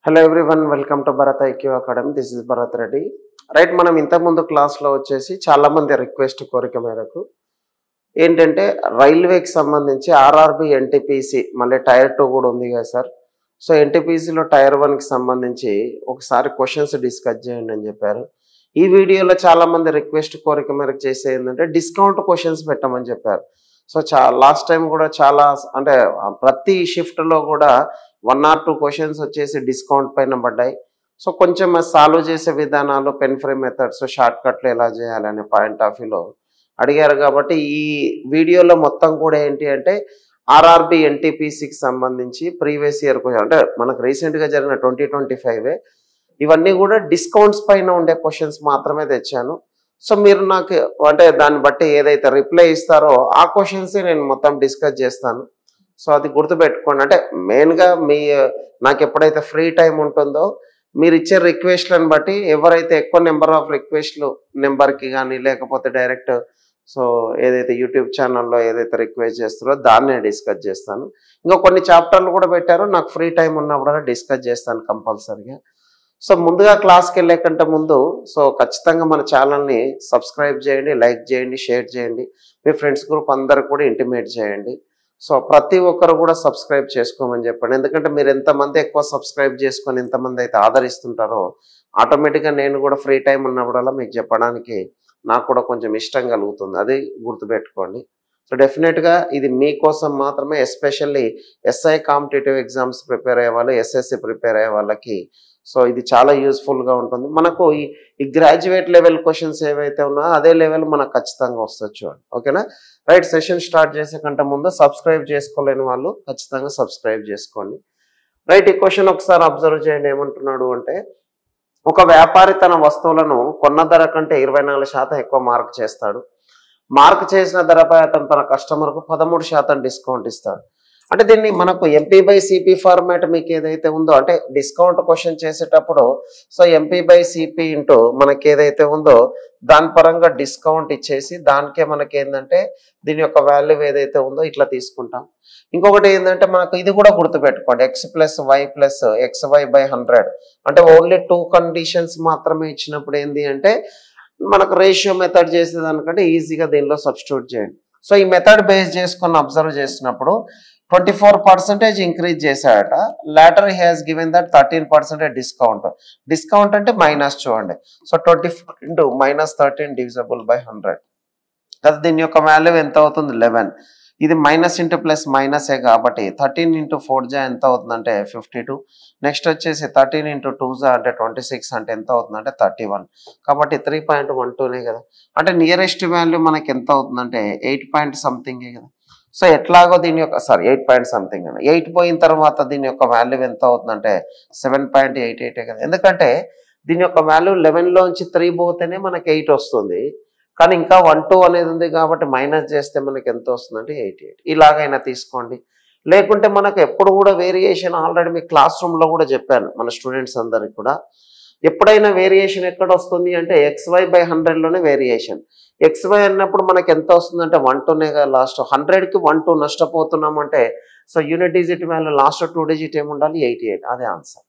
Hello everyone, welcome to Bharat IQ Academy. This is Bharat Reddy. Right, మనం ఇంతకుముందు క్లాస్లో వచ్చేసి చాలామంది రిక్వెస్ట్ కోరిక మేరకు ఏంటంటే రైల్వేకి సంబంధించి ఆర్ఆర్బి ఎన్టీపీసీ మళ్ళీ టైర్ 2 కూడా ఉంది కదా సార్. సో ఎన్టీపీసీలో టైర్ 1కి సంబంధించి ఒకసారి క్వశ్చన్స్ డిస్కస్ చేయండి అని చెప్పారు. ఈ వీడియోలో చాలామంది రిక్వెస్ట్ కోరిక మేరకు చేసే ఏంటంటే డిస్కౌంట్ క్వశ్చన్స్ పెట్టమని చెప్పారు. సో లాస్ట్ టైం కూడా చాలా అంటే ప్రతి షిఫ్ట్లో కూడా 1 or 2 క్వశ్చన్స్ వచ్చేసి డిస్కౌంట్ పైన పడ్డాయి. సో కొంచెం సాల్వ్ చేసే విధానాలు, పెన్ ఫ్రీ మెథడ్స్, షార్ట్ కట్లు ఎలా చేయాలనే పాయింట్ ఆఫ్ వ్యూలో అడిగారు. కాబట్టి ఈ వీడియోలో మొత్తం కూడా ఏంటి అంటే ఆర్ఆర్బి ఎన్టీపీసీకి సంబంధించి ప్రీవియస్ ఇయర్ అంటే మనకు రీసెంట్గా జరిగిన 2025 ఇవన్నీ కూడా డిస్కౌంట్స్ పైన ఉండే క్వశ్చన్స్ మాత్రమే తెచ్చాను. సో మీరు నాకు అంటే దాన్ని బట్టి ఏదైతే రిప్లై ఇస్తారో ఆ క్వశ్చన్సే నేను మొత్తం డిస్కస్ చేస్తాను. సో అది గుర్తుపెట్టుకోండి. అంటే మెయిన్గా నాకు ఎప్పుడైతే ఫ్రీ టైం ఉంటుందో మీరు ఇచ్చే రిక్వెస్ట్లను బట్టి ఎవరైతే ఎక్కువ నెంబర్ ఆఫ్ రిక్వెస్ట్లు నెంబర్కి కానీ లేకపోతే డైరెక్ట్ సో ఏదైతే యూట్యూబ్ ఛానల్లో ఏదైతే రిక్వెస్ట్ చేస్తారో దాన్నే డిస్కస్ చేస్తాను. ఇంకా కొన్ని చాప్టర్లు కూడా పెట్టారు, నాకు ఫ్రీ టైం ఉన్నప్పుడు డిస్కస్ చేస్తాను కంపల్సరీగా. సో ముందుగా క్లాస్కి వెళ్ళే కంటే ముందు సో ఖచ్చితంగా మన ఛానల్ని సబ్స్క్రైబ్ చేయండి, లైక్ చేయండి, షేర్ చేయండి, మీ ఫ్రెండ్స్ గ్రూప్ అందరికి కూడా ఇంటిమేట్ చేయండి. సో ప్రతి ఒక్కరు కూడా సబ్స్క్రైబ్ చేసుకోమని చెప్పండి. ఎందుకంటే మీరు ఎంతమంది ఎక్కువ సబ్స్క్రైబ్ చేసుకొని ఎంతమంది అయితే ఆదరిస్తుంటారో ఆటోమేటిక్గా నేను కూడా ఫ్రీ టైం ఉన్నప్పుడల్లా మీకు చెప్పడానికి నాకు కూడా కొంచెం ఇష్టం కలుగుతుంది. అది గుర్తుపెట్టుకోండి. సో డెఫినెట్గా ఇది మీకోసం మాత్రమే, especially SI competitive exams prepare అయ్యే వాళ్ళు, ఎస్ఎస్సి ప్రిపేర్ అయ్యే వాళ్ళకి సో ఇది చాలా యూస్ఫుల్గా ఉంటుంది. మనకు ఈ గ్రాడ్యుయేట్ లెవెల్ క్వశ్చన్స్ ఏవైతే ఉన్నాయో అదే లెవెల్ మనకు ఖచ్చితంగా వస్తుంది చూడండి. ఓకేనా? రైట్, సెషన్ స్టార్ట్ చేసే కంటే ముందు సబ్స్క్రైబ్ చేసుకోలేని వాళ్ళు ఖచ్చితంగా సబ్స్క్రైబ్ చేసుకోండి. రైట్, ఈ క్వశ్చన్ ఒకసారి అబ్జర్వ్ చేయండి. ఏమంటున్నాడు అంటే ఒక వ్యాపారి తన వస్తువులను కొన్న ధర కంటే 24% ఎక్కువ మార్క్ చేస్తాడు. మార్క్ చేసిన ధరపై అతను తన కస్టమర్కు 13% డిస్కౌంట్ ఇస్తాడు. అంటే దీన్ని మనకు MP/CP ఫార్మాట్ మీకు ఏదైతే ఉందో అంటే డిస్కౌంట్ క్వశ్చన్ చేసేటప్పుడు సో MP/CP ఇంటూ మనకి ఏదైతే ఉందో దాని పరంగా డిస్కౌంట్ ఇచ్చేసి దానికే మనకి ఏంటంటే దీని యొక్క వాల్యూ ఏదైతే ఉందో ఇట్లా తీసుకుంటాం. ఇంకొకటి ఏంటంటే మనకు ఇది కూడా గుర్తుపెట్టుకోండి, X+Y+XY/100 అంటే ఓన్లీ 2 కండిషన్స్ మాత్రమే ఇచ్చినప్పుడు ఏంటి అంటే మనకు రేషియో మెథడ్ చేసేదానికంటే ఈజీగా దీనిలో సబ్స్టిట్యూట్ చేయండి. సో ఈ మెథడ్ బేస్ చేసుకొని అబ్జర్వ్ చేసినప్పుడు 24% ఇంక్రీజ్ చేశాడట. Later he has given that 13% discount. Discount అంటే మైనస్ చూడండి. సో 24 ఇంటూ -13 డివిజబుల్ బై 100 కదా. దీని యొక్క వాల్యూ ఎంత అవుతుంది? 11. ఇది మైనస్ ఇంటూ ప్లస్ మైనసే కాబట్టి 13 ఇంటూ 4 జా ఎంత అవుతుందంటే 52. నెక్స్ట్ వచ్చేసి 13 ఇంటూ 2 జా అంటే 26 అంటే ఎంత అవుతుందంటే 31. కాబట్టి 3.12నే కదా. అంటే నియరెస్ట్ వాల్యూ మనకి ఎంత అవుతుందంటే 8 పాయింట్ సంథింగే కదా. సో ఎట్లాగో దీని యొక్క 8 పాయింట్ సంథింగ్ అని 8 పోయిన తర్వాత దీని యొక్క వాల్యూ ఎంత అవుతుందంటే 7.88 కదా. ఎందుకంటే దీని యొక్క వాల్యూ 11లోంచి 3 పోతేనే మనకి 8 వస్తుంది. కానీ ఇంకా 1, 2 అనేది ఉంది కాబట్టి మైనస్ చేస్తే మనకి ఎంత వస్తుందంటే 88. ఇలాగైనా తీసుకోండి. లేకుంటే మనకు ఎప్పుడు కూడా వేరియేషన్ ఆల్రెడీ మీ క్లాస్ రూమ్లో కూడా చెప్పాను మన స్టూడెంట్స్ అందరికి కూడా, ఎప్పుడైనా వేరియేషన్ ఎక్కడ వస్తుంది అంటే XY/100లోనే వేరియేషన్. XY అన్నప్పుడు మనకి ఎంత వస్తుందంటే 1, 2నే కదా. లాస్ట్ 100కి 1, 2 నష్టపోతున్నామంటే so unit digit value last 2 digit ఏముండాలి? 88. అదే ఆన్సర్.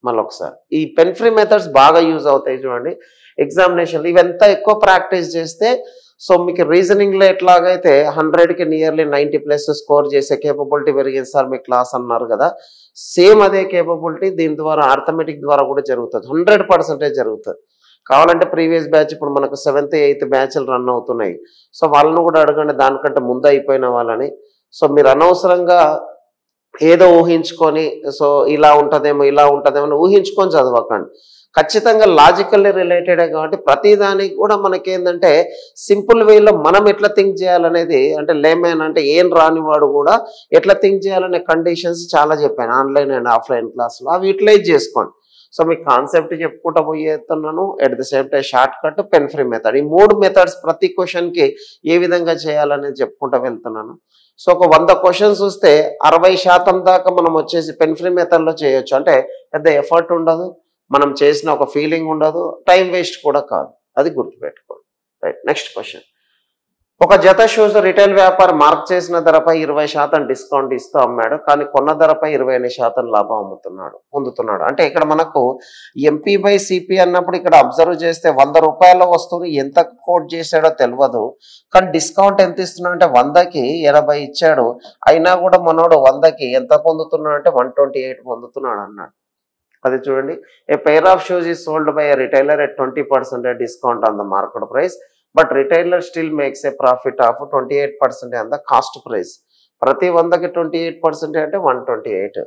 మళ్ళీ ఒకసారి ఈ పెన్ ఫ్రీ మెథడ్స్ బాగా యూజ్ అవుతాయి చూడండి ఎగ్జామినేషన్లో. ఇవంతా ఎక్కువ ప్రాక్టీస్ చేస్తే సో మీకు రీజనింగ్లో ఎట్లాగైతే 100కి నియర్లీ 90+ స్కోర్ చేసే కేపబిలిటీ పెరిగింది సార్ మీ క్లాస్ అన్నారు కదా, సేమ్ అదే కేపబిలిటీ దీని ద్వారా అర్థమెటిక్ ద్వారా కూడా జరుగుతుంది. 100% జరుగుతుంది. కావాలంటే ప్రీవియస్ బ్యాచ్ ఇప్పుడు మనకు 7th, 8th బ్యాచ్లు రన్ అవుతున్నాయి. సో వాళ్ళను కూడా అడగండి దానికంటే ముందు అయిపోయిన వాళ్ళని. సో మీరు అనవసరంగా ఏదో ఊహించుకొని సో ఇలా ఉంటుందేమో అని ఊహించుకొని చదవకండి. ఖచ్చితంగా లాజికల్లీ రిలేటెడే కాబట్టి ప్రతిదానికి కూడా మనకేంటంటే సింపుల్ వేలో మనం ఎట్లా థింక్ చేయాలనేది అంటే లేమెన్ అంటే ఏం రానివాడు కూడా ఎట్లా థింక్ చేయాలనే కండిషన్స్ చాలా చెప్పాను ఆన్లైన్ అండ్ ఆఫ్లైన్ క్లాస్లో. అవి యూటిలైజ్ చేసుకోండి. సో మీకు కాన్సెప్ట్ చెప్పుకుంటూ పోయేస్తున్నాను, at the same time short cut, pen free method, ఈ 3 మెథడ్స్ ప్రతి క్వశ్చన్కి ఏ విధంగా చేయాలనేది చెప్పుకుంటూ వెళ్తున్నాను. సో ఒక 100 క్వశ్చన్స్ వస్తే 60% దాకా మనం వచ్చేసి పెన్ ఫ్రీ మెథడ్లో చేయొచ్చు. అంటే పెద్ద ఎఫర్ట్ ఉండదు, మనం చేసిన ఒక ఫీలింగ్ ఉండదు, టైం వేస్ట్ కూడా కాదు. అది గుర్తుపెట్టుకోండి. Right, next question. ఒక జత షూస్ రిటైల్ వ్యాపారి మార్క్ చేసిన ధరపై 20% డిస్కౌంట్ ఇస్తూ అమ్మాడు, కానీ కొన్న ధరపై 28% లాభం పొందుతున్నాడు. అంటే ఇక్కడ మనకు ఎంపీ బై సిపి అన్నప్పుడు ఇక్కడ అబ్జర్వ్ చేస్తే 100 రూపాయల వస్తువుని ఎంత కోట్ చేశాడో తెలియదు, కానీ డిస్కౌంట్ ఎంత ఇస్తున్నాడు అంటే 100కి 80 ఇచ్చాడు. అయినా కూడా మనోడు 100కి ఎంత పొందుతున్నాడు అంటే 128 పొందుతున్నాడు అన్నాడు. అది చూడండి, a pair of shoes is sold by a retailer at 20% discount on the market price, but retailer still makes a profit of 28% on the cost price. ప్రతి 100కి 28% అంటే 128.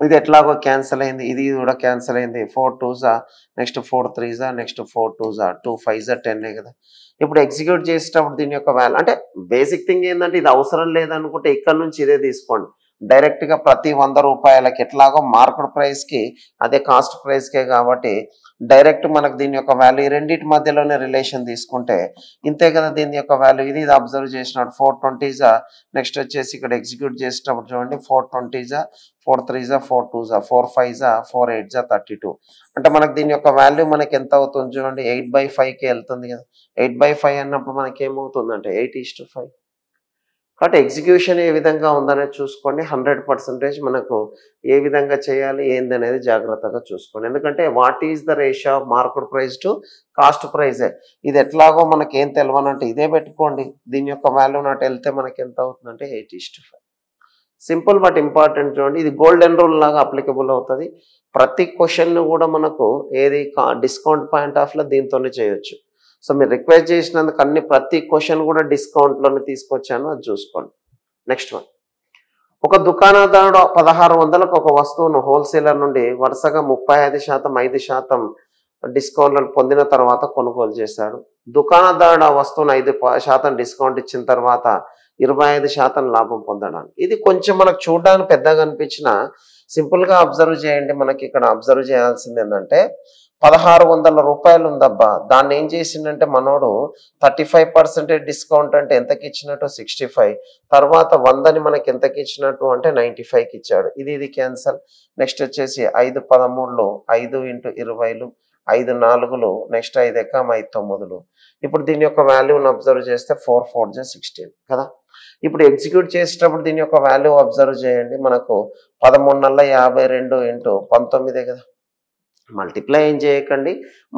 ఇది ఎట్లాగో క్యాన్సిల్ అయింది, ఇది కూడా క్యాన్సిల్ అయింది. 4 2s, next 4 3s, next 4 2s, 2 5s 10 కదా. ఇప్పుడు ఎగ్జిక్యూట్ చేసేటప్పుడు దీని యొక్క వాల్యూ అంటే బేసిక్ థింగ్ ఏంటంటే ఇది అవసరం లేదనుకుంటే ఇక్కడ నుంచి ఇదే తీసుకోండి. డైరెక్ట్గా ప్రతి 100 రూపాయలకి ఎట్లాగో మార్కెట్ ప్రైస్కి అదే కాస్ట్ ప్రైస్కే కాబట్టి డైరెక్ట్ మనకు దీని యొక్క వాల్యూ ఈ రెండింటి మధ్యలోనే రిలేషన్ తీసుకుంటే ఇంతే కదా దీని యొక్క వాల్యూ. ఇది అబ్జర్వ్ చేసినాడు 420s, నెక్స్ట్ వచ్చేసి ఇక్కడ ఎగ్జిక్యూట్ చేసేటప్పుడు చూడండి 420s, 4 3s, 4 2s, 4 5s, 4 8s 32. అంటే మనకు దీని యొక్క వాల్యూ మనకి ఎంత అవుతుంది చూడండి, 8/5కి వెళ్తుంది కదా. 8/5 అన్నప్పుడు మనకి ఏమవుతుంది అంటే 8:5. కాబట్టి ఎగ్జిక్యూషన్ ఏ విధంగా ఉందనేది చూసుకోండి. 100% మనకు ఏ విధంగా చేయాలి ఏంది అనేది జాగ్రత్తగా చూసుకోండి. ఎందుకంటే what is the ratio of market price to cost ప్రైజే. ఇది ఎట్లాగో మనకి ఏం తెలియనంటే ఇదే పెట్టుకోండి. దీని యొక్క వాల్యూ నాట్ వెళ్తే మనకి ఎంత అవుతుందంటే 8:5. సింపుల్ బట్ ఇంపార్టెంట్ చూడండి. ఇది గోల్డెన్ రూల్ లాగా అప్లికబుల్ అవుతుంది. ప్రతి క్వశ్చన్ కూడా మనకు ఏది డిస్కౌంట్ పాయింట్ ఆఫ్లో దీంతోనే చేయొచ్చు. సో మీరు రిక్వెస్ట్ చేసినందుకు ప్రతి క్వశ్చన్ కూడా డిస్కౌంట్లోనే తీసుకొచ్చాను, అది చూసుకోండి. నెక్స్ట్ వన్, ఒక దుకాణదారుడు 1600కు ఒక వస్తువును హోల్సేలర్ నుండి వరుసగా 35%, 5% డిస్కౌంట్లను పొందిన తర్వాత కొనుగోలు చేశాడు. దుకాణదారుడు ఆ వస్తువును 5% డిస్కౌంట్ ఇచ్చిన తర్వాత 25% లాభం పొందడానికి. ఇది కొంచెం మనకు చూడడానికి పెద్దగా అనిపించిన సింపుల్గా అబ్జర్వ్ చేయండి. మనకి ఇక్కడ అబ్జర్వ్ చేయాల్సింది ఏంటంటే 1600 రూపాయలు ఉందబ్బా, దాన్ని ఏం చేసిందంటే మనోడు 35% డిస్కౌంట్ అంటే ఎంతకి ఇచ్చినట్టు 65, తర్వాత 100ని మనకి ఎంతకి ఇచ్చినట్టు అంటే 95కి ఇచ్చాడు. ఇది క్యాన్సల్. నెక్స్ట్ వచ్చేసి 5 13లు, 5 × 20లు, 5 4లు, నెక్స్ట్ 5 ఎక్కం 5 9లు. ఇప్పుడు దీని యొక్క వాల్యూని అబ్జర్వ్ చేస్తే 4 4 16 కదా. ఇప్పుడు ఎగ్జిక్యూట్ చేసేటప్పుడు దీని యొక్క వాల్యూ అబ్జర్వ్ చేయండి. మనకు 1352 × 19 కదా. మల్టిప్లై ఏం చేయకండి,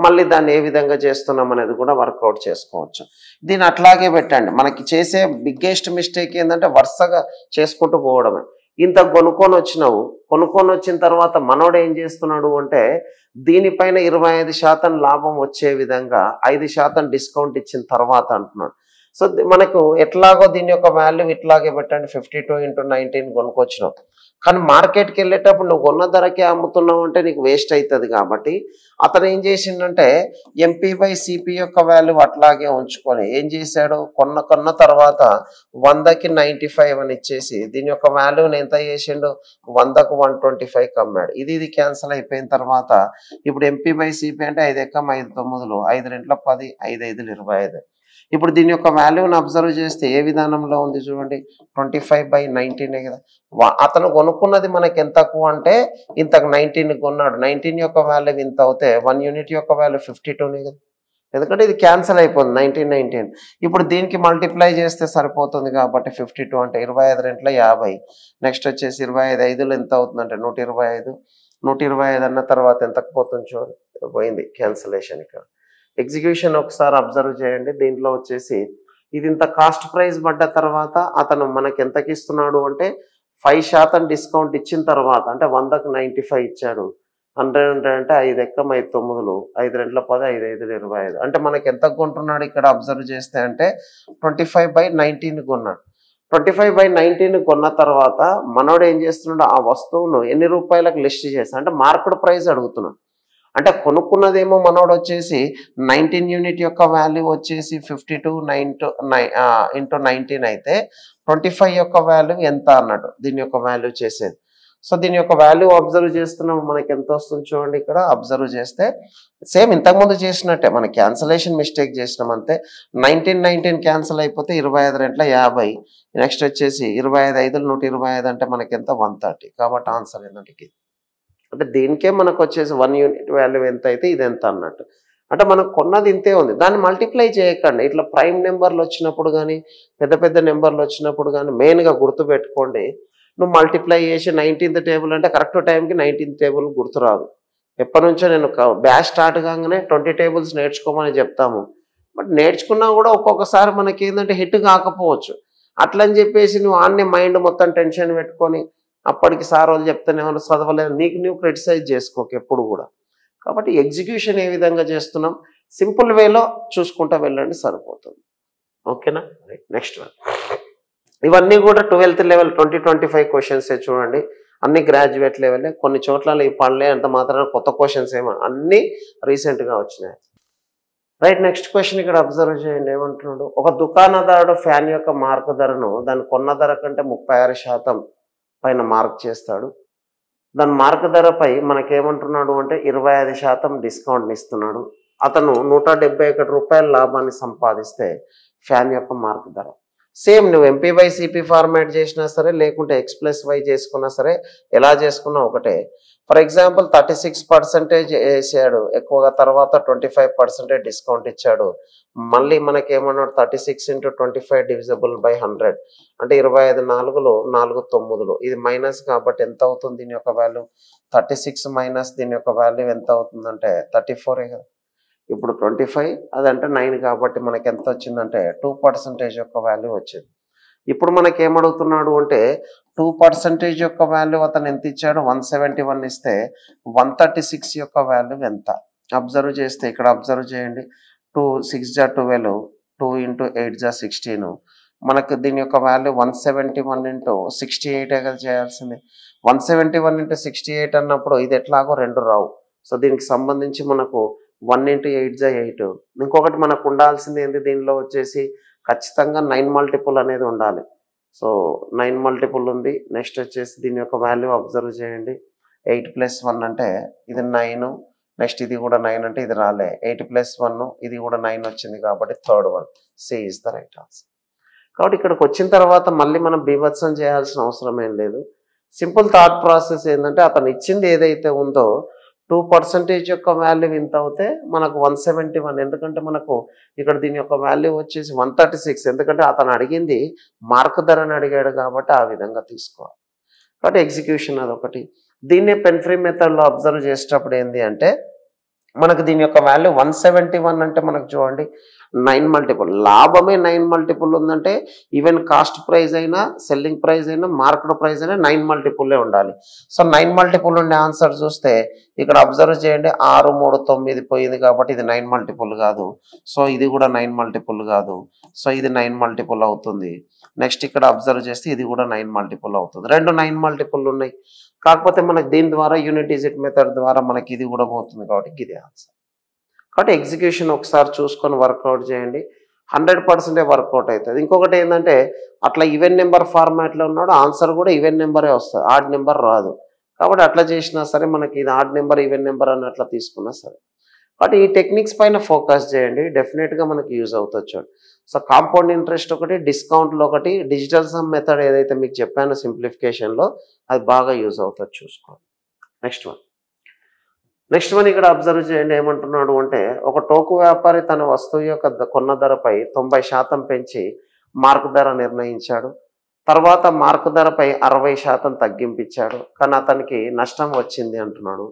మళ్ళీ దాన్ని ఏ విధంగా చేస్తున్నాం అనేది కూడా వర్కౌట్ చేసుకోవచ్చు. దీన్ని అట్లాగే పెట్టండి. మనకి చేసే బిగ్గెస్ట్ మిస్టేక్ ఏంటంటే వరుసగా చేసుకుంటూ పోవడమే. ఇంత కొనుక్కొని వచ్చిన తర్వాత మనోడు ఏం చేస్తున్నాడు అంటే దీనిపైన 25% లాభం వచ్చే విధంగా 5% డిస్కౌంట్ ఇచ్చిన తర్వాత అంటున్నాడు. సో మనకు ఎట్లాగో దీని యొక్క వాల్యూ ఇట్లాగే పెట్టండి. 52 × 19 కొనుక్కొచ్చినావు, కానీ మార్కెట్కి వెళ్ళేటప్పుడు నువ్వు కొన్న ధరకే అమ్ముతున్నావు అంటే నీకు వేస్ట్ అవుతుంది. కాబట్టి అతను ఏం చేసిండంటే ఎంపీ/సిపి యొక్క వాల్యూ అట్లాగే ఉంచుకొని ఏం చేశాడు, కొన్న తర్వాత 100కి 95 అని ఇచ్చేసి దీని యొక్క వాల్యూని ఎంత చేసిండు 100కు 125కి అమ్మాడు. ఇది క్యాన్సిల్ అయిపోయిన తర్వాత ఇప్పుడు ఎంపీ/సిపి అంటే 5 ఎక్కం 5 9లు, 5 2 10, 5 5 25. ఇప్పుడు దీని యొక్క వాల్యూని అబ్జర్వ్ చేస్తే ఏ విధానంలో ఉంది చూడండి, 25/19 కదా. అతను కొనుక్కున్నది మనకి ఎంతకు అంటే ఇంతకు 19 కొన్నాడు. 19 యొక్క వాల్యూ ఇంత అవుతే 1 యూనిట్ యొక్క వాల్యూ 52 కదా. ఎందుకంటే ఇది క్యాన్సిల్ అయిపోయింది 19. ఇప్పుడు దీనికి మల్టిప్లై చేస్తే సరిపోతుంది కాబట్టి 52 అంటే 25 2 50. నెక్స్ట్ వచ్చేసి 25 5లు ఎంత అవుతుందంటే 125. 125 అన్న తర్వాత ఎంతకు పోతుంది చూడండి, పోయింది క్యాన్సిలేషన్. ఇక్కడ ఎగ్జిక్యూషన్ ఒకసారి అబ్జర్వ్ చేయండి. దీంట్లో వచ్చేసి ఇది ఇంత కాస్ట్ ప్రైస్ పడ్డ తర్వాత అతను మనకి ఎంతకి ఇస్తున్నాడు అంటే 5% డిస్కౌంట్ ఇచ్చిన తర్వాత అంటే 100కు 95 ఇచ్చాడు. 100 అంటే 5 ఎక్కం 5 9లు, 5 2 10, 5 5 25. అంటే మనకి ఎంత కొంటున్నాడు ఇక్కడ అబ్జర్వ్ చేస్తే అంటే 25/19 కొన్నాడు. 25/19 కొన్న తర్వాత మనోడు ఏం చేస్తున్నాడు, ఆ వస్తువును ఎన్ని రూపాయలకు లిస్ట్ చేస్తాడు అంటే మార్కెట్ ప్రైస్ అడుగుతున్నాడు. అంటే కొనుక్కున్నదేమో మనోడు వచ్చేసి 19 యూనిట్ యొక్క వాల్యూ వచ్చేసి 52 × 19 అయితే 25 యొక్క వాల్యూ ఎంత అన్నట్టు దీని యొక్క వాల్యూ చేసేది. సో దీని యొక్క వాల్యూ అబ్జర్వ్ చేస్తున్నాం, మనకి ఎంత వస్తుంది చూడండి. ఇక్కడ అబ్జర్వ్ చేస్తే సేమ్ ఇంతకుముందు చేసినట్టే మన క్యాన్సలేషన్ మిస్టేక్ చేసినాం అంతే. 19 క్యాన్సిల్ అయిపోతే 25 2 50. నెక్స్ట్ వచ్చేసి 25 5లు 125 అంటే మనకి ఎంత 130. కాబట్టి ఆన్సర్ ఏంటంటే అంటే దీనికే మనకు వచ్చేసి 1 యూనిట్ వాల్యూ ఎంత అయితే ఇది ఎంత అన్నట్టు. అంటే మనం కొన్నది ఇంతే ఉంది, దాన్ని మల్టిప్లై చేయకండి. ఇట్లా ప్రైమ్ నెంబర్లు వచ్చినప్పుడు కానీ పెద్ద పెద్ద నెంబర్లు వచ్చినప్పుడు కానీ మెయిన్గా గుర్తుపెట్టుకోండి, నువ్వు మల్టిప్లై చేసి 19th టేబుల్ అంటే కరెక్ట్ టైంకి 19th టేబుల్ గుర్తురాదు. ఎప్పటి నుంచో నేను బ్యాచ్ స్టార్ట్ కాగానే 20 టేబుల్స్ నేర్చుకోమని చెప్తాము. బట్ నేర్చుకున్నా కూడా ఒక్కొక్కసారి మనకి ఏంటంటే హిట్ కాకపోవచ్చు. అట్లని చెప్పేసి నువ్వు ఆన్నే మైండ్ మొత్తం టెన్షన్ పెట్టుకొని అప్పటికి సార్ వాళ్ళు చెప్తానే ఏమైనా చదవలేదు నీకు నువ్వు క్రిటిసైజ్ చేసుకోక ఎప్పుడు కూడా. కాబట్టి ఎగ్జిక్యూషన్ ఏ విధంగా చేస్తున్నాం, సింపుల్ వేలో చూసుకుంటూ వెళ్ళండి సరిపోతుంది. ఓకేనా? Right, next one. ఇవన్నీ కూడా 12th లెవెల్ 2025 క్వశ్చన్సే చూడండి, అన్ని గ్రాడ్యుయేట్ లెవెలే. కొన్ని చోట్ల ఈ పడలే అంత మాత్రాన కొత్త క్వశ్చన్స్ ఏమో అన్నీ రీసెంట్గా వచ్చినాయి. రైట్, నెక్స్ట్ క్వశ్చన్ ఇక్కడ అబ్జర్వ్ చేయండి. ఏమంటున్నాడు, ఒక దుకాణదారుడు ఫ్యాన్ యొక్క మార్కు ధరను దాని కొన్న ధర కంటే 36% పైన మార్క్ చేస్తాడు. దాని మార్కు ధరపై మనకేమంటున్నాడు అంటే 25% డిస్కౌంట్ని ఇస్తున్నాడు. అతను 171 రూపాయల లాభాన్ని సంపాదిస్తే ఫ్యాన్ యొక్క మార్కు ధర సేమ్ నువ్వు MP/CP ఫార్మాట్ చేసినా సరే లేకుంటే X+Y చేసుకున్నా సరే ఎలా చేసుకున్నా ఒకటే. ఫర్ ఎగ్జాంపుల్ 36% వేసాడు ఎక్కువగా, తర్వాత 25% డిస్కౌంట్ ఇచ్చాడు. మళ్ళీ మనకేమన్నాడు 36 × 25 డివిజబుల్ బై 100 అంటే 25 4లు 4 9లు, ఇది మైనస్ కాబట్టి ఎంత అవుతుంది దీని యొక్క వాల్యూ 36 మైనస్ దీని యొక్క వాల్యూ ఎంత అవుతుందంటే 34 కదా. ఇప్పుడు 25 అదంటే 9 కాబట్టి మనకి ఎంత వచ్చిందంటే 2% యొక్క వాల్యూ వచ్చింది. ఇప్పుడు మనకి ఏమడుగుతున్నాడు అంటే 2% యొక్క వాల్యూ అతను ఎంత ఇచ్చాడు 171 ఇస్తే 136 యొక్క వాల్యూ ఎంత అబ్జర్వ్ చేస్తే ఇక్కడ అబ్జర్వ్ చేయండి. 2 6 × 12 2 × 8 = 16. మనకు దీని యొక్క వాల్యూ 171 × 68 కదా చేయాల్సింది. 171 × 68 అన్నప్పుడు ఇది ఎట్లాగో 2 రావు. సో దీనికి సంబంధించి మనకు 1 × 8 = 8. ఇంకొకటి మనకు ఉండాల్సింది ఏంటి దీనిలో వచ్చేసి ఖచ్చితంగా 9 మల్టిపుల్ అనేది ఉండాలి. సో 9 మల్టిపుల్ ఉంది. నెక్స్ట్ వచ్చేసి దీని యొక్క వాల్యూ అబ్జర్వ్ చేయండి. 8 + 1 అంటే ఇది 9, నెక్స్ట్ ఇది కూడా 9 అంటే ఇది రాలే. 8 + 1 ఇది కూడా 9 వచ్చింది కాబట్టి third one C is the right answer. కాబట్టి ఇక్కడికి వచ్చిన తర్వాత మళ్ళీ మనం బీభత్సం చేయాల్సిన అవసరం ఏం లేదు. సింపుల్ థాట్ ప్రాసెస్ ఏంటంటే అతను ఇచ్చింది ఏదైతే ఉందో 2% యొక్క వాల్యూ ఇంత అవుతే మనకు 171, ఎందుకంటే మనకు ఇక్కడ దీని యొక్క వాల్యూ వచ్చేసి 136, ఎందుకంటే అతను అడిగింది మార్క్ ధరని అడిగాడు కాబట్టి ఆ విధంగా తీసుకోవాలి. కాబట్టి ఎగ్జిక్యూషన్ అదొకటి. దీన్నే పెన్ ఫ్రీ మెథడ్లో అబ్జర్వ్ చేసేటప్పుడు ఏంటి అంటే మనకు దీని యొక్క వాల్యూ 171 అంటే మనకు చూడండి 9 మల్టిపుల్, లాభమే 9 మల్టిపుల్ ఉందంటే ఈవెన్ కాస్ట్ ప్రైస్ అయినా సెల్లింగ్ ప్రైస్ అయినా మార్కెట్ ప్రైస్ అయినా 9 మల్టిపుల్లే ఉండాలి. సో 9 మల్టిపుల్ ఉండే ఆన్సర్ చూస్తే ఇక్కడ అబ్జర్వ్ చేయండి 6 3 9 పోయింది కాబట్టి ఇది 9 మల్టిపుల్ కాదు. సో ఇది కూడా 9 మల్టిపుల్ కాదు. సో ఇది 9 మల్టిపుల్ అవుతుంది. నెక్స్ట్ ఇక్కడ అబ్జర్వ్ చేస్తే ఇది కూడా 9 మల్టిపుల్ అవుతుంది. రెండు 9 మల్టిపుల్ ఉన్నాయి. కాకపోతే మనకి దీని ద్వారా యూనిట్ డిజిట్ మెథడ్ ద్వారా మనకి ఇది కూడా పోతుంది కాబట్టి ఇదే ఆన్సర్. కాబట్టి ఎగ్జిక్యూషన్ ఒకసారి చూసుకొని వర్కౌట్ చేయండి, 100% వర్కౌట్ అవుతుంది. ఇంకొకటి ఏంటంటే అట్లా ఈవెన్ నెంబర్ ఫార్మాట్లో ఉన్నాడు, ఆన్సర్ కూడా ఈవెన్ నెంబరే వస్తుంది, ఆడ్ నెంబర్ రాదు. కాబట్టి అట్లా చేసినా సరే మనకి ఇది ఆడ్ నెంబర్ ఈవెన్ నెంబర్ అని అట్లా తీసుకున్నా సరే. కాబట్టి ఈ టెక్నిక్స్ పైన ఫోకస్ చేయండి, డెఫినెట్గా మనకి యూజ్ అవుతుంది. చూడండి, సో కాంపౌండ్ ఇంట్రెస్ట్ ఒకటి, డిస్కౌంట్లో ఒకటి, డిజిటల్ సమ్ మెథడ్ ఏదైతే మీకు చెప్పానో సింప్లిఫికేషన్లో అది బాగా యూజ్ అవుతుంది, చూసుకోండి. నెక్స్ట్ వన్ ఇక్కడ అబ్జర్వ్ చేయండి. ఏమంటున్నాడు అంటే ఒక టోకు వ్యాపారి తన వస్తువు యొక్క కొన్న ధరపై 90% పెంచి మార్కు ధర నిర్ణయించాడు. తర్వాత మార్కు ధరపై 60% తగ్గింపించాడు. కానీ అతనికి నష్టం వచ్చింది అంటున్నాడు.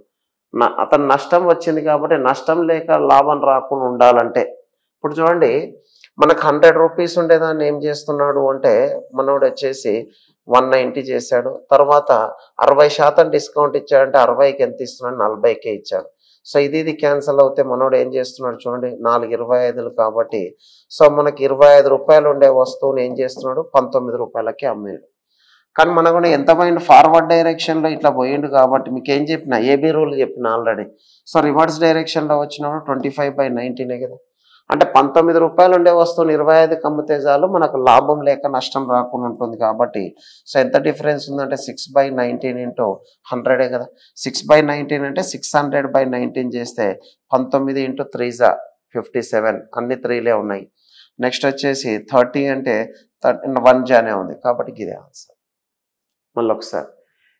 అతను నష్టం వచ్చింది కాబట్టి నష్టం లేక లాభం రాకుండా ఉండాలంటే ఇప్పుడు చూడండి మనకు 100 రూపీస్ ఉండేదాన్ని ఏం చేస్తున్నాడు అంటే మనోడు వచ్చేసి 190 చేశాడు. తర్వాత 60% డిస్కౌంట్ ఇచ్చాడంటే 60కి ఎంత ఇస్తున్నాడు 40కే ఇచ్చాడు. సో ఇది క్యాన్సిల్ అవుతే మనోడు ఏం చేస్తున్నాడు చూడండి 4 25లు కాబట్టి సో మనకి 25 రూపాయలు ఉండే వస్తువుని ఏం చేస్తున్నాడు 19 రూపాయలకి అమ్మాడు. కానీ మనకు ఎంత పోయిండు ఫార్వర్డ్ డైరెక్షన్లో ఇట్లా పోయిండు కాబట్టి మీకు ఏం చెప్పిన ఏబీ రూల్ చెప్పిన ఆల్రెడీ. సో రివర్స్ డైరెక్షన్లో వచ్చినప్పుడు 25/19 కదా, అంటే 19 రూపాయలు ఉండే వస్తువుని 25కి అమ్మితే చాలు మనకు లాభం లేక నష్టం రాకుండా ఉంటుంది. కాబట్టి సో ఎంత డిఫరెన్స్ ఉందంటే 6/19 × 100 కదా. 6/19 అంటే 600/19 చేస్తే 19 × 3 = 57, అన్ని 3లే ఉన్నాయి. నెక్స్ట్ వచ్చేసి 30 అంటే 1 జానే ఉంది కాబట్టి ఇదే ఆన్సర్. మళ్ళీ ఒకసారి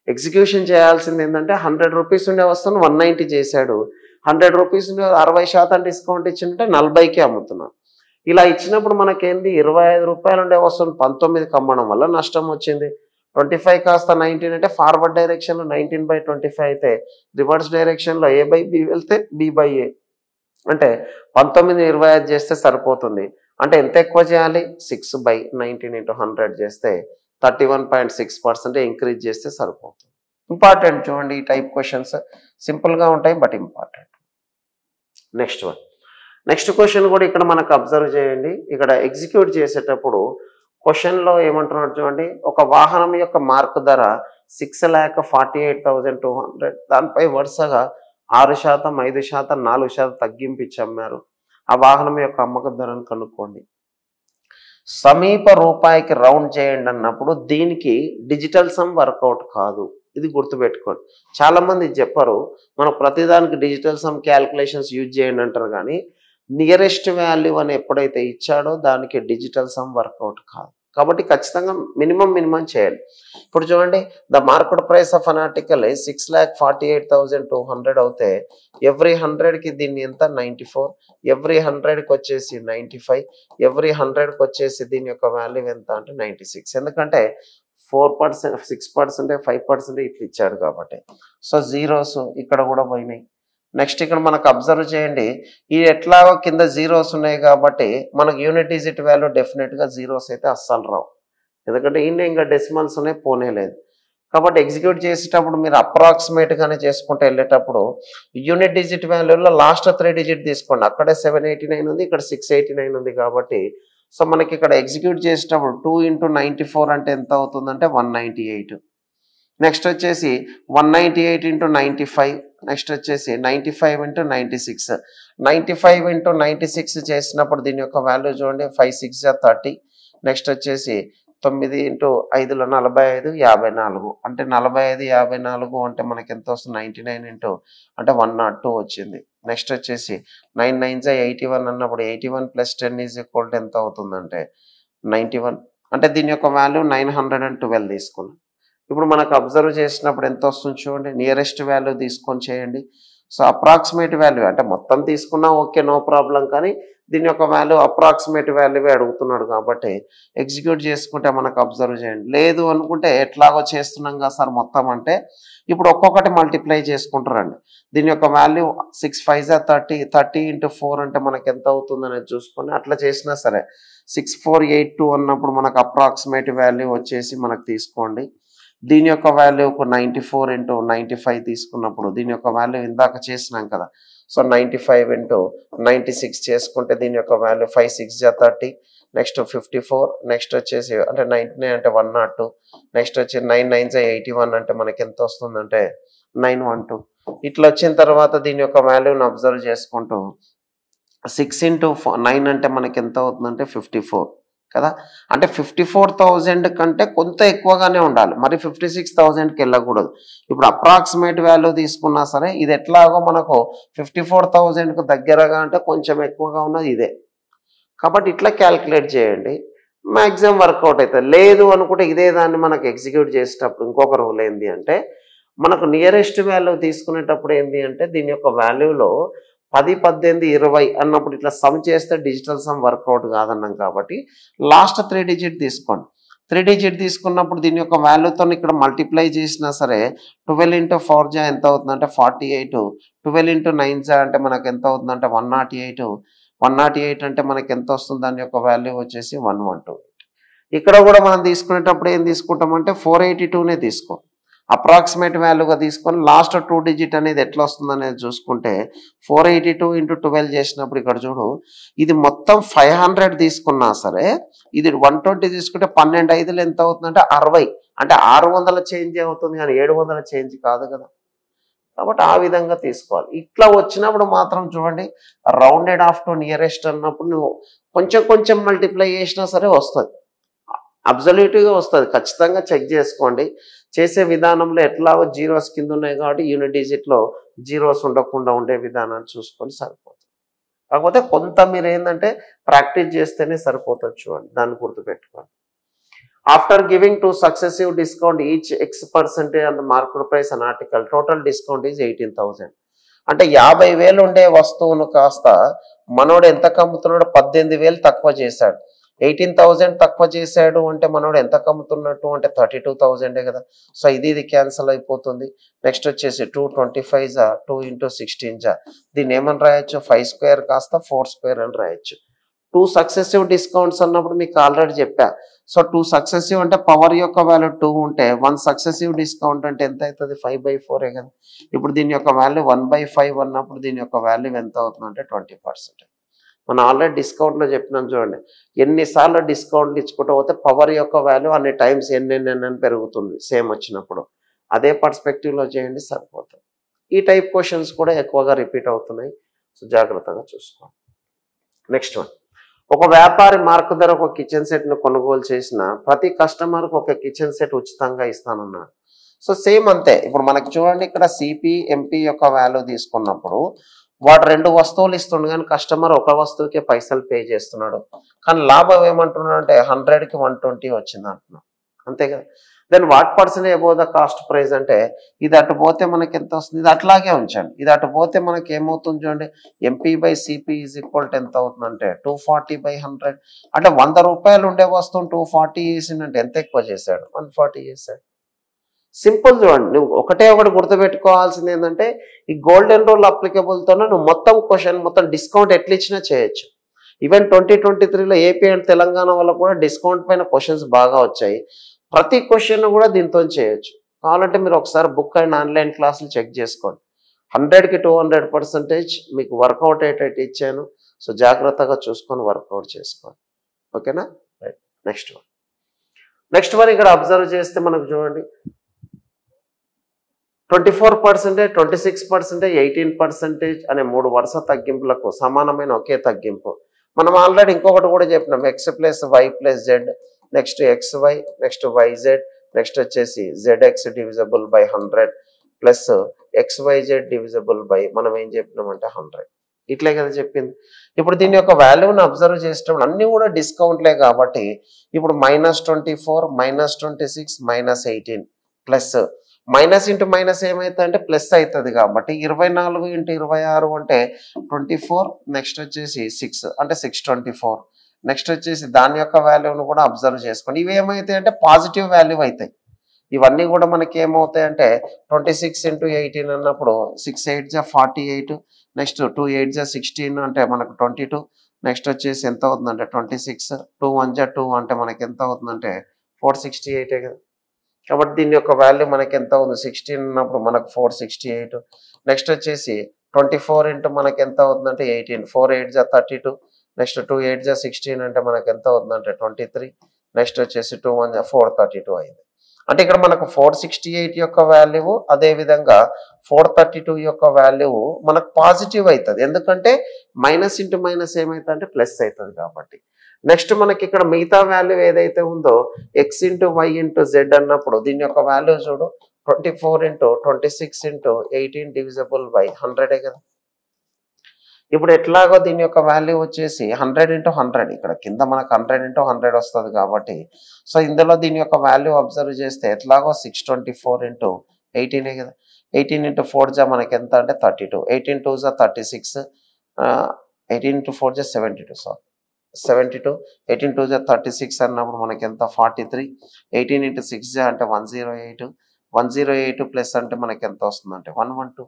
ఎగ్జిక్యూషన్ చేయాల్సింది ఏంటంటే 100 రూపీస్ ఉండే వస్తువును 190 చేశాడు. 100 రూపీస్ 60% డిస్కౌంట్ ఇచ్చిందంటే 40కి అమ్ముతున్నాను. ఇలా ఇచ్చినప్పుడు మనకేంది 25 రూపాయలు ఉండే వస్తువును 19కి అమ్మడం వల్ల నష్టం వచ్చింది. 25 కాస్త 19 అంటే ఫార్వర్డ్ డైరెక్షన్లో 19/25 అయితే రివర్స్ డైరెక్షన్లో A/B వెళ్తే B/A అంటే 19 25 చేస్తే సరిపోతుంది. అంటే ఎంత ఎక్కువ చేయాలి? 6/19 × 100 చేస్తే 31.6% ఇంక్రీజ్ చేస్తే సరిపోతుంది. ఇంపార్టెంట్ చూడండి ఈ టైప్ క్వశ్చన్స్ సింపుల్గా ఉంటాయి బట్ ఇంపార్టెంట్. నెక్స్ట్ క్వశ్చన్ కూడా ఇక్కడ మనకు అబ్జర్వ్ చేయండి. ఇక్కడ ఎగ్జిక్యూట్ చేసేటప్పుడు క్వశ్చన్లో ఏమంటున్నాడు చూడండి, ఒక వాహనం యొక్క మార్కు ధర 6,48,200 దానిపై వరుసగా 6%, 5%, 4% తగ్గింపు ఇచ్చి అమ్మారు. ఆ వాహనం యొక్క అమ్మక ధరను కనుక్కోండి. సమీప రూపాయికి రౌండ్ చేయండి అన్నప్పుడు దీనికి డిజిటల్ సమ్ వర్కౌట్ కాదు. ఇది గుర్తుపెట్టుకోండి. చాలామంది చెప్పరు మనం ప్రతిదానికి డిజిటల్ సమ్ క్యాల్కులేషన్స్ యూజ్ చేయండి అంటారు, కానీ నియరెస్ట్ వాల్యూ అని ఎప్పుడైతే ఇచ్చాడో దానికి డిజిటల్ సమ్ వర్కౌట్ కాదు. కాబట్టి ఖచ్చితంగా మినిమం చేయాలి. ఇప్పుడు చూడండి, the market price of an article 6,48,200 అవుతే ఎవ్రీ 100కి దీన్ని ఎంత 94, ఎవ్రీ 100కి వచ్చేసి 95, ఎవ్రీ 100కి వచ్చేసి దీని యొక్క వాల్యూ ఎంత అంటే 96. ఎందుకంటే 4%, 6%, 5% ఇట్లా ఇచ్చాడు కాబట్టి. సో జీరోస్ ఇక్కడ కూడా పోయినాయి. నెక్స్ట్ ఇక్కడ మనకు అబ్జర్వ్ చేయండి, ఈ ఎట్లాగో కింద జీరోస్ ఉన్నాయి కాబట్టి మనకు యూనిట్ డిజిట్ వాల్యూ డెఫినెట్గా జీరోస్ అయితే అస్సలు రావు. ఎందుకంటే ఇంకా డెసిమల్స్ ఉన్నాయి, పోనే లేదు. కాబట్టి ఎగ్జిక్యూట్ చేసేటప్పుడు మీరు అప్రాక్సిమేట్గానే చేసుకుంటూ వెళ్ళేటప్పుడు యూనిట్ డిజిట్ వాల్యూలో లాస్ట్ 3 డిజిట్ తీసుకోండి. అక్కడే 789 ఉంది, ఇక్కడ 689 ఉంది కాబట్టి సో మనకి ఇక్కడ ఎగ్జిక్యూట్ చేసేటప్పుడు 2 × 94 అంటే ఎంత అవుతుందంటే 198. నెక్స్ట్ వచ్చేసి 198 × 95, నెక్స్ట్ వచ్చేసి 95 × 96. 95 × 96 చేసినప్పుడు దీని యొక్క వాల్యూ చూడండి 5 6 30. నెక్స్ట్ వచ్చేసి 9 × 5 45, 54 అంటే 45 54 అంటే మనకి ఎంత వస్తుంది 99 అంటే 102 వచ్చింది. నెక్స్ట్ వచ్చేసి 9 9 81 అన్నప్పుడు 81 + 10 ఎంత అవుతుందంటే 91 అంటే దీని యొక్క వాల్యూ 912 తీసుకున్నాం. ఇప్పుడు మనకు అబ్జర్వ్ చేసినప్పుడు ఎంత వస్తుంది చూడండి, నియరెస్ట్ వాల్యూ తీసుకొని చేయండి. సో అప్రాక్సిమేట్ వాల్యూ అంటే మొత్తం తీసుకున్నా ఓకే నో ప్రాబ్లం, కానీ దీని యొక్క వాల్యూ అప్రాక్సిమేట్ వాల్యూవే అడుగుతున్నాడు కాబట్టి ఎగ్జిక్యూట్ చేసుకుంటే మనకు అబ్జర్వ్ చేయండి. లేదు అనుకుంటే ఎట్లాగో చేస్తున్నాం కదా సార్ మొత్తం అంటే ఇప్పుడు ఒక్కొక్కటి మల్టిప్లై చేసుకుంటారండి. దీని యొక్క వాల్యూ 6 5 30, 30 × 4 అంటే మనకు ఎంత అవుతుంది అనేది చూసుకొని అట్లా చేసినా సరే 6482 అన్నప్పుడు మనకు అప్రాక్సిమేట్ వాల్యూ వచ్చేసి మనకు తీసుకోండి. దీని యొక్క వాల్యూ 94 × 95 తీసుకున్నప్పుడు దీని యొక్క వాల్యూ ఇందాక చేసినాం కదా, సో 95 × 96 చేసుకుంటే దీని యొక్క వాల్యూ 5 6 30, నెక్స్ట్ 54, నెక్స్ట్ వచ్చేసి అంటే 99 అంటే 102, నెక్స్ట్ వచ్చి 9 9 81 అంటే మనకి ఎంత వస్తుందంటే 912. ఇట్లా వచ్చిన తర్వాత దీని యొక్క వాల్యూని అబ్జర్వ్ చేసుకుంటూ 6 × 9 అంటే మనకి ఎంత అవుతుందంటే 54 కదా. అంటే 54,000 కంటే కొంత ఎక్కువగానే ఉండాలి, మరి 56,000కి వెళ్ళకూడదు. ఇప్పుడు అప్రాక్సిమేట్ వాల్యూ తీసుకున్నా సరే ఇది ఎట్లాగో మనకు 54,000కు దగ్గరగా అంటే కొంచెం ఎక్కువగా ఉన్నది ఇదే. కాబట్టి ఇట్లా క్యాల్కులేట్ చేయండి, మ్యాక్సిమం వర్కౌట్ అవుతుంది. లేదు అనుకుంటే ఇదే దాన్ని మనకు ఎగ్జిక్యూట్ చేసేటప్పుడు ఇంకొక రూల్ ఏంటి అంటే మనకు నియరెస్ట్ వాల్యూ తీసుకునేటప్పుడు ఏంటి అంటే దీని యొక్క వాల్యూలో 10 18 20 అన్నప్పుడు ఇట్లా సమ్ చేస్తే డిజిటల్ సమ్ వర్కౌట్ కాదన్నాం కాబట్టి లాస్ట్ 3 డిజిట్ తీసుకోండి. 3 డిజిట్ తీసుకున్నప్పుడు దీని యొక్క వాల్యూతో ఇక్కడ మల్టిప్లై చేసినా సరే 12 × 4 ఎంత అవుతుందంటే 48, 12 × 9 అంటే మనకు ఎంత అవుతుందంటే 108, 108 అంటే మనకి ఎంత వస్తుంది దాని యొక్క వాల్యూ వచ్చేసి 112. ఇక్కడ కూడా మనం తీసుకునేటప్పుడు ఏం తీసుకుంటామంటే 482నే తీసుకో, అప్రాక్సిమేట్ వాల్యూగా తీసుకొని లాస్ట్ 2 డిజిట్ అనేది ఎట్లా వస్తుంది అనేది చూసుకుంటే 482 × 12 చేసినప్పుడు ఇక్కడ చూడు ఇది మొత్తం 500 తీసుకున్నా సరే ఇది 120 తీసుకుంటే 12 5లు ఎంత అవుతుందంటే 60, అంటే 600 చేంజ్ అవుతుంది కానీ 700 చేంజ్ కాదు కదా. కాబట్టి ఆ విధంగా తీసుకోవాలి. ఇట్లా వచ్చినప్పుడు మాత్రం చూడండి రౌండెడ్ ఆఫ్ టు నియరెస్ట్ అన్నప్పుడు నువ్వు కొంచెం మల్టిప్లై చేసినా సరే వస్తుంది, అబ్జల్యూట్గా వస్తుంది. ఖచ్చితంగా చెక్ చేసుకోండి. చేసే విధానంలో ఎట్లాగో జీరోస్ కింద ఉన్నాయి కాబట్టి యూనిట్ డిజిట్లో జీరోస్ ఉండకుండా ఉండే విధానాన్ని చూసుకొని సరిపోతుంది. కాకపోతే కొంత మీరు ఏంటంటే ప్రాక్టీస్ చేస్తేనే సరిపోతుంది చూడండి, దాన్ని గుర్తుపెట్టుకోండి. After giving 2 successive discount each X% on the market price an article, total discount is 18,000. అంటే 50,000 ఉండే వస్తువును కాస్త మనోడు ఎంత కమ్ముతున్నాడు, 18,000 తక్కువ చేశాడు. 18,000 తక్కువ చేశాడు అంటే మనోడు ఎంత కమ్ముతున్నట్టు అంటే 32,000 కదా. సో ఇది క్యాన్సల్ అయిపోతుంది. నెక్స్ట్ వచ్చేసి 225 జా 2 × 16 జా, దీన్ని ఏమని రాయొచ్చు, 5 స్క్వేర్ కాస్త 4 స్క్వేర్ అని రాయొచ్చు. 2 సక్సెసివ్ డిస్కౌంట్స్ అన్నప్పుడు మీకు ఆల్రెడీ చెప్పా. సో 2 సక్సెసివ్ అంటే పవర్ యొక్క వాల్యూ 2 ఉంటే 1 సక్సెసివ్ డిస్కౌంట్ అంటే ఎంత అవుతుంది, 5/4 కదా. ఇప్పుడు దీని యొక్క వాల్యూ 1/5 అన్నప్పుడు దీని యొక్క వాల్యూ ఎంత అవుతుంది అంటే 20%. మనం ఆల్రెడీ డిస్కౌంట్లో చెప్పినాం చూడండి, ఎన్నిసార్లు డిస్కౌంట్లు ఇచ్చుకుంటూ పోతే పవర్ యొక్క వాల్యూ అన్ని టైమ్స్ ఎన్ని పెరుగుతుంది సేమ్ వచ్చినప్పుడు. అదే పర్స్పెక్టివ్లో చేయండి సరిపోతుంది. ఈ టైప్ క్వశ్చన్స్ కూడా ఎక్కువగా రిపీట్ అవుతున్నాయి. సో జాగ్రత్తగా చూసుకోండి. నెక్స్ట్ వన్, ఒక వ్యాపారి మార్కు ధర ఒక కిచెన్ సెట్ను కొనుగోలు చేసిన ప్రతి కస్టమర్కు ఒక కిచెన్ సెట్ ఉచితంగా ఇస్తానన్నాడు. సో సేమ్ అంతే. ఇప్పుడు మనకి చూడండి, ఇక్కడ సిపి ఎంపీ యొక్క వాల్యూ తీసుకున్నప్పుడు వాడు 2 వస్తువులు ఇస్తుండే కానీ కస్టమర్ ఒక వస్తువుకే పైసలు పే చేస్తున్నాడు. కానీ లాభం ఏమంటున్నాడు అంటే 100కి 120 వచ్చింది అంటున్నాడు, అంతే కదా. Then what percent above the cost price అంటే ఇది అటు పోతే మనకి ఎంత వస్తుంది, ఇది అట్లాగే ఉంచండి. ఇది అటు పోతే మనకి ఏమవుతుంది చూడండి, MP/CP = ఎంత అవుతుందంటే 240/100. అంటే 100 రూపాయలు ఉండే వస్తువును 240 చేసిందంటే ఎంత ఎక్కువ చేశాడు, 140 చేశాడు. సింపుల్ చూడండి. నువ్వు ఒకటి గుర్తుపెట్టుకోవాల్సింది ఏంటంటే ఈ గోల్డెన్ రూల్ అప్లికబుల్తోనే నువ్వు మొత్తం క్వశ్చన్ మొత్తం డిస్కౌంట్ ఎట్లా ఇచ్చినా చేయొచ్చు. ఈవెన్ 2023లో ఏపీ అండ్ తెలంగాణ వల్ల కూడా డిస్కౌంట్ పైన క్వశ్చన్స్ బాగా వచ్చాయి. ప్రతి క్వశ్చన్ కూడా దీంతో చేయొచ్చు. కావాలంటే మీరు ఒకసారి బుక్ అండ్ ఆన్లైన్ క్లాసులు చెక్ చేసుకోండి. 100కి 200% మీకు వర్కౌట్ అయ్యేటట్టు ఇచ్చాను. సో జాగ్రత్తగా చూసుకొని వర్కౌట్ చేసుకోండి. ఓకేనా, రైట్. నెక్స్ట్ వన్ ఇక్కడ అబ్జర్వ్ చేస్తే మనకు చూడండి 24%, 26%, 18% అనే 3 వరుస తగ్గింపులకు సమానమైన ఒకే తగ్గింపు. మనం ఆల్రెడీ ఇంకొకటి కూడా చెప్పినాం, X + Y + Z, next XY, next YZ, next వచ్చేసి ZX /100 ప్లస్ XYZ / మనం ఏం చెప్పినామంటే 100. ఇట్లే కదా చెప్పింది. ఇప్పుడు దీని యొక్క వాల్యూని అబ్జర్వ్ చేసేటప్పుడు అన్నీ కూడా డిస్కౌంట్లే కాబట్టి ఇప్పుడు -24, -26, -18 ప్లస్ మైనస్ ఇంటూ మైనస్ ఏమవుతుంది అంటే ప్లస్ అవుతుంది కాబట్టి 24 × 26 అంటే 24, నెక్స్ట్ వచ్చేసి 6 అంటే 624. నెక్స్ట్ వచ్చేసి దాని యొక్క వాల్యూను కూడా అబ్జర్వ్ చేసుకోండి. ఇవి ఏమవుతాయి అంటే పాజిటివ్ వాల్యూ అవుతాయి. ఇవన్నీ కూడా మనకి ఏమవుతాయి అంటే 26 × 18 అన్నప్పుడు 6 8 జా 48, నెక్స్ట్ 2 8 జా 16 అంటే మనకు 22, నెక్స్ట్ వచ్చేసి ఎంత అవుతుందంటే 26, 2 1 జా 2 అంటే మనకి ఎంత అవుతుందంటే 468 కదా. కాబట్టి దీని యొక్క వాల్యూ మనకి ఎంత ఉంది 16 ఉన్నప్పుడు మనకు 468. నెక్స్ట్ వచ్చేసి 24 ఇంటూ మనకి ఎంత అవుతుందంటే 18, 4 8 జా 32, నెక్స్ట్ 2 8 జా 16 అంటే మనకి ఎంత అవుతుందంటే 23, నెక్స్ట్ వచ్చేసి 2 1 జా 432 అయింది. అంటే ఇక్కడ మనకు 468 యొక్క వాల్యూ అదేవిధంగా 432 యొక్క వాల్యూ మనకు పాజిటివ్ అవుతుంది. ఎందుకంటే మైనస్ ఇంటూ మైనస్ ఏమవుతుంది అంటే ప్లస్ అవుతుంది కాబట్టి. నెక్స్ట్ మనకి ఇక్కడ మిగతా వాల్యూ ఏదైతే ఉందో X × Y × Z అన్నప్పుడు దీని యొక్క వాల్యూ చూడు 24 × 26 × 18 /100 కదా. ఇప్పుడు ఎట్లాగో దీని యొక్క వాల్యూ వచ్చేసి 100 × 100, ఇక్కడ కింద మనకు 100 × 100 వస్తుంది కాబట్టి సో ఇందులో దీని యొక్క వాల్యూ అబ్జర్వ్ చేస్తే ఎట్లాగో 624 × 18 కదా. 18 × 4 జా మనకి ఎంత అంటే 32, 18 2 జా 36, 18 × 4 జా 72, సారీ 72, 18 2 జా 36 అన్నప్పుడు మనకి ఎంత 43, 18 × 6 జా అంటే 108, 108 ప్లస్ అంటే మనకి ఎంత వస్తుంది అంటే 112.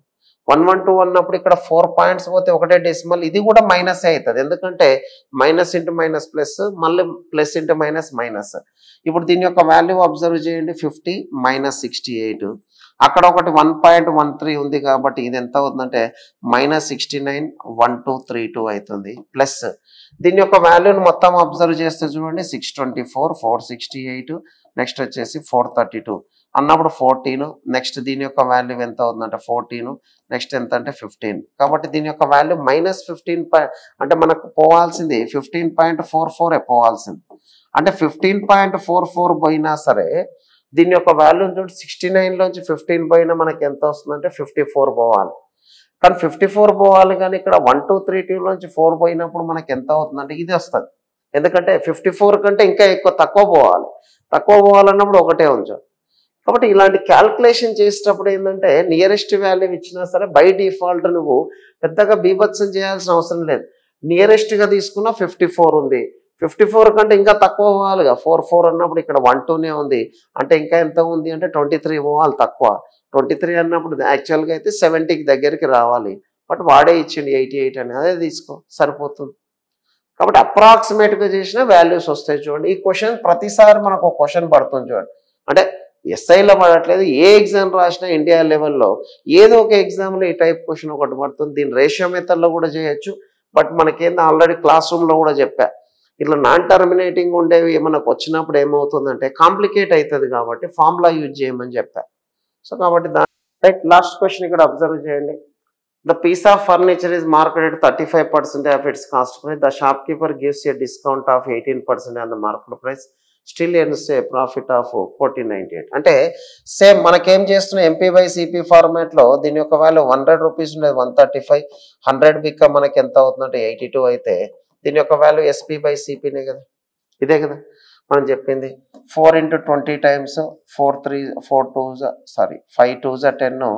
112 అన్నప్పుడు ఇక్కడ 4 పాయింట్స్ పోతే ఒకటే డెసిమల్, ఇది కూడా మైనస్ అవుతుంది. ఎందుకంటే మైనస్ ఇంటూ మైనస్ ప్లస్, మళ్ళీ ప్లస్ ఇంటూ మైనస్ మైనస్. ఇప్పుడు దీని యొక్క వాల్యూ అబ్జర్వ్ చేయండి 50 -68, అక్కడ ఒకటి 1.13 ఉంది కాబట్టి ఇది ఎంత అవుతుందంటే -69 1232 అవుతుంది. ప్లస్ దీని యొక్క వాల్యూని మొత్తం అబ్జర్వ్ చేస్తే చూడండి 624, 468, నెక్స్ట్ వచ్చేసి 432 అన్నప్పుడు 14, నెక్స్ట్ దీని యొక్క వాల్యూ ఎంత అవుతుందంటే 14, నెక్స్ట్ ఎంత అంటే 15. కాబట్టి దీని యొక్క వాల్యూ -15 అంటే మనకు పోవాల్సింది 15.44 పోవాల్సింది. అంటే 15.44 పోయినా సరే దీని యొక్క వాల్యూ చూడండి 69లోంచి 15 పోయినా మనకి ఎంత వస్తుందంటే 54 పోవాలి. కానీ 54 పోవాలి కానీ ఇక్కడ 1 2 3 2లోంచి 4 పోయినప్పుడు మనకి ఎంత అవుతుందంటే ఇది వస్తుంది. ఎందుకంటే 54 కంటే ఇంకా ఎక్కువ తక్కువ పోవాలి. తక్కువ పోవాలన్నప్పుడు ఒకటే ఉంచాం. కాబట్టి ఇలాంటి క్యాల్కులేషన్ చేసేటప్పుడు ఏంటంటే నియరెస్ట్ వాల్యూ ఇచ్చినా సరే బై డిఫాల్ట్ నువ్వు పెద్దగా బీభత్సం చేయాల్సిన అవసరం లేదు. నియరెస్ట్గా తీసుకున్న 54 ఉంది, 54 కంటే ఇంకా తక్కువ పోవాలిగా. 4 అన్నప్పుడు ఇక్కడ 1 2నే ఉంది, అంటే ఇంకా ఎంత ఉంది అంటే 23 పోవాలి తక్కువ. 23 అన్నప్పుడు యాక్చువల్గా అయితే 70కి దగ్గరికి రావాలి, బట్ వాడే ఇచ్చిండు 88 అని, అదే తీసుకో సరిపోతుంది. కాబట్టి అప్రాక్సిమేట్గా చేసిన వాల్యూస్ వస్తాయి. చూడండి, ఈ క్వశ్చన్ ప్రతిసారి మనకు ఒక క్వశ్చన్ పడుతుంది చూడండి. అంటే ఎస్ఐలో పడట్లేదు, ఏ ఎగ్జామ్ రాసినా ఇండియా లెవెల్లో ఏదో ఒక ఎగ్జామ్లో ఈ టైప్ క్వశ్చన్ ఒకటి పడుతుంది. దీని రేషియో మెథడ్లో కూడా చేయొచ్చు, బట్ మనకేందో ఆల్రెడీ క్లాస్ రూమ్లో కూడా చెప్పా, ఇట్లా నాన్ టర్మినేటింగ్ ఉండేవి మనకు వచ్చినప్పుడు ఏమవుతుందంటే కాంప్లికేట్ అవుతుంది, కాబట్టి ఫార్ములా యూజ్ చేయమని చెప్పా. సో కాబట్టి దాని రైట్ లాస్ట్ క్వశ్చన్ ఇక్కడ అబ్జర్వ్ చేయండి. The piece of furniture is marketed 35% of its cost price. The shopkeeper gives a discount of 18% on the market price. Still earns a profit of 1498. అంటే same మనకేం చేస్తున్నాం, MP/CP ఫార్మాట్లో దీని యొక్క value 100 rupees ఉండేది 135, 100 బిక్క మనకి ఎంత అవుతుందంటే 82 అయితే దీని యొక్క వాల్యూ SP/CPనే కదా, ఇదే కదా మనం చెప్పింది. 4 × 20 టైమ్స్ 5 2 10,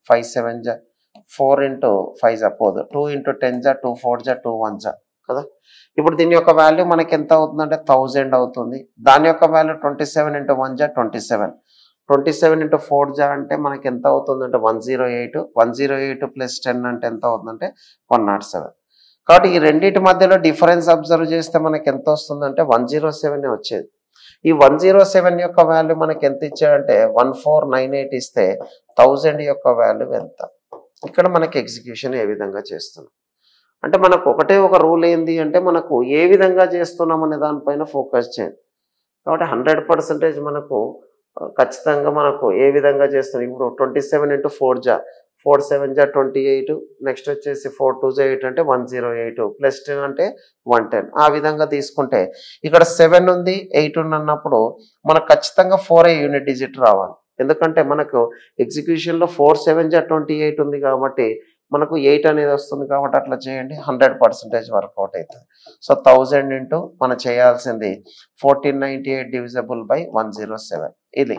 5 7 4 × 5 సపోజ్ 2 × 10 2 4 2 1 కదా. ఇప్పుడు దీని యొక్క వాల్యూ మనకి ఎంత అవుతుందంటే 1000 అవుతుంది. దాని యొక్క వాల్యూ 27 × 1 27, 27 × 4 అంటే మనకి ఎంత అవుతుందంటే 108, 108 + 10 అంటే ఎంత అవుతుందంటే 107. కాబట్టి ఈ రెండింటి మధ్యలో డిఫరెన్స్ అబ్జర్వ్ చేస్తే మనకి ఎంత వస్తుందంటే 107 వచ్చేది. ఈ 107 యొక్క వాల్యూ మనకి ఎంత ఇచ్చాడంటే 1498 ఇస్తే 1000 యొక్క వాల్యూ ఎంత. ఇక్కడ మనకి ఎగ్జిక్యూషన్ ఏ విధంగా చేస్తున్నాం అంటే మనకు ఒకటే ఒక రూల్ ఏంది అంటే మనకు ఏ విధంగా చేస్తున్నాం అనే దానిపైన ఫోకస్ చేయండి. కాబట్టి 100% మనకు ఖచ్చితంగా మనకు ఏ విధంగా చేస్తున్నాం. ఇప్పుడు 27 × 4 4 7 28, నెక్స్ట్ వచ్చేసి 4 2 8 అంటే 108 + 10 అంటే 110. ఆ విధంగా తీసుకుంటే ఇక్కడ 7 ఉంది 8 ఉంది అన్నప్పుడు మనకు ఖచ్చితంగా 4 యూనిట్ డిజిట్ రావాలి. ఎందుకంటే మనకు ఎగ్జిక్యూషన్లో 4 7 28 ఉంది కాబట్టి మనకు 8 అనేది వస్తుంది, కాబట్టి అట్లా చేయండి 100% వర్కౌట్ అవుతుంది. సో 1000 ఇంటూ మనం చేయాల్సింది 1498 డివిజబుల్ బై 107. ఇది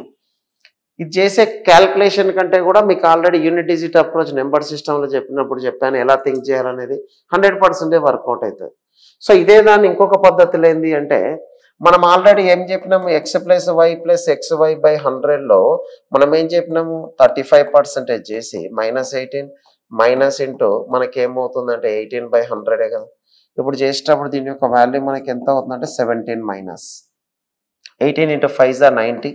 చేసే క్యాల్కులేషన్ కంటే కూడా మీకు already unit digit approach number సిస్టంలో చెప్పినప్పుడు చెప్పాను ఎలా థింక్ చేయాలనేది. 100% వర్కౌట్ అవుతుంది. సో ఇదే దాన్ని ఇంకొక పద్ధతిలో ఏంది అంటే మనం ఆల్రెడీ ఏం చెప్పినాము, x + y + xy/100లో మనం ఏం చెప్పినాము 35% చేసి -18 మైనస్ ఇంటూ మనకేమవుతుందంటే 18/100 కదా. ఇప్పుడు చేసేటప్పుడు దీని యొక్క వాల్యూ మనకి ఎంత అవుతుందంటే 17 మైనస్ 18 × 5 90,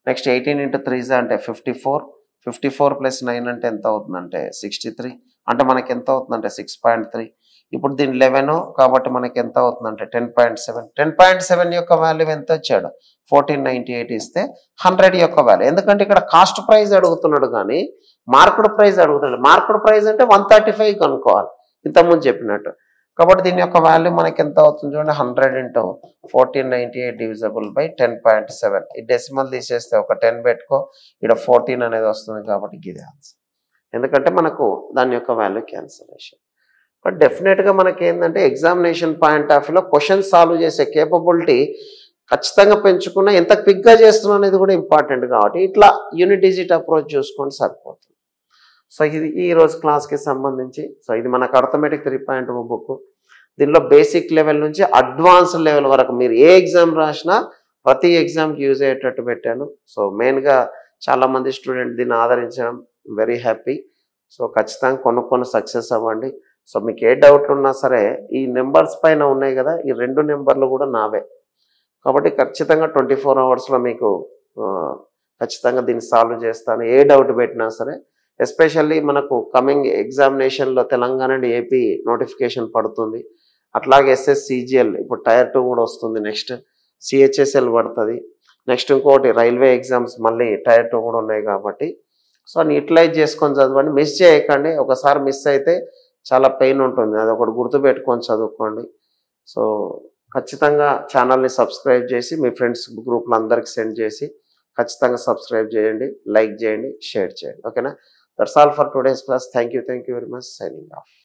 నెక్స్ట్ 18 × 3 అంటే 54, 54 + 9 అంటే ఎంత అవుతుందంటే 63, అంటే మనకి ఎంత అవుతుందంటే 6.3. ఇప్పుడు దీని 11 కాబట్టి మనకి ఎంత అవుతుందంటే 10.7. 10.7 యొక్క వాల్యూ ఎంత వచ్చాడు 1498 ఇస్తే 100 యొక్క వాల్యూ. ఎందుకంటే ఇక్కడ కాస్ట్ ప్రైస్ అడుగుతున్నాడు కానీ మార్కెట్ ప్రైస్ అడుగుతున్నాడు. మార్కెట్ ప్రైస్ అంటే 135 కనుక్కోవాలి ఇంతకుముందు చెప్పినట్టు. కాబట్టి దీని యొక్క వాల్యూ మనకి ఎంత అవుతుంది చూడండి 100 × 1498 డివిజబుల్ బై 10.7. ఈ డెసిమల్ తీసేస్తే ఒక 10 పెట్టుకో, ఇక్కడ 14 అనేది వస్తుంది కాబట్టి ఇది ఆన్సర్. ఎందుకంటే మనకు దాని యొక్క వాల్యూ క్యాన్సలేషన్. బట్ డెఫినెట్గా మనకి ఏంటంటే ఎగ్జామినేషన్ పాయింట్ ఆఫ్ వ్యూలో క్వశ్చన్ సాల్వ్ చేసే కేపబిలిటీ ఖచ్చితంగా పెంచుకున్న ఎంత క్విక్గా చేస్తున్నా అనేది కూడా ఇంపార్టెంట్. కాబట్టి ఇట్లా యూనిట్ డిజిట్ అప్రోచ్ చూసుకొని సరిపోతుంది. సో ఇది ఈరోజు క్లాస్కి సంబంధించి. సో ఇది మనకు అర్థమెటిక్ 3.0 బుక్. దీనిలో బేసిక్ లెవెల్ నుంచి అడ్వాన్స్ లెవెల్ వరకు మీరు ఏ ఎగ్జామ్ రాసినా ప్రతి ఎగ్జామ్కి యూజ్ అయ్యేటట్టు పెట్టాను. సో మెయిన్గా చాలామంది స్టూడెంట్ దీన్ని ఆదరించడం వెరీ హ్యాపీ. సో ఖచ్చితంగా కొన్ని సక్సెస్ అవ్వండి. సో మీకు ఏ డౌట్లు ఉన్నా సరే ఈ నెంబర్స్ పైన ఉన్నాయి కదా, ఈ 2 నెంబర్లు కూడా నావే. కాబట్టి ఖచ్చితంగా 24 అవర్స్లో మీకు ఖచ్చితంగా దీన్ని సాల్వ్ చేస్తాను. ఏ డౌట్ పెట్టినా సరే, ఎస్పెషల్లీ మనకు కమింగ్ ఎగ్జామినేషన్లో తెలంగాణ అండ్ ఏపీ నోటిఫికేషన్ పడుతుంది. అట్లాగే SSCGL ఇప్పుడు టైర్ 2 కూడా వస్తుంది. నెక్స్ట్ CHSL పడుతుంది. నెక్స్ట్ ఇంకోటి రైల్వే ఎగ్జామ్స్ మళ్ళీ టైర్ 2 కూడా ఉన్నాయి కాబట్టి సో యూటిలైజ్ చేసుకొని చదవండి. మిస్ చేయకండి. ఒకసారి మిస్ అయితే చాలా పెయిన్ ఉంటుంది, అది ఒకటి గుర్తుపెట్టుకొని చదువుకోండి. సో ఖచ్చితంగా ఛానల్ని సబ్స్క్రైబ్ చేసి మీ ఫ్రెండ్స్ గ్రూప్లో అందరికి సెండ్ చేసి ఖచ్చితంగా సబ్స్క్రైబ్ చేయండి, లైక్ చేయండి, షేర్ చేయండి. ఓకేనా? That's all for today's class. Thank you very much. Signing off.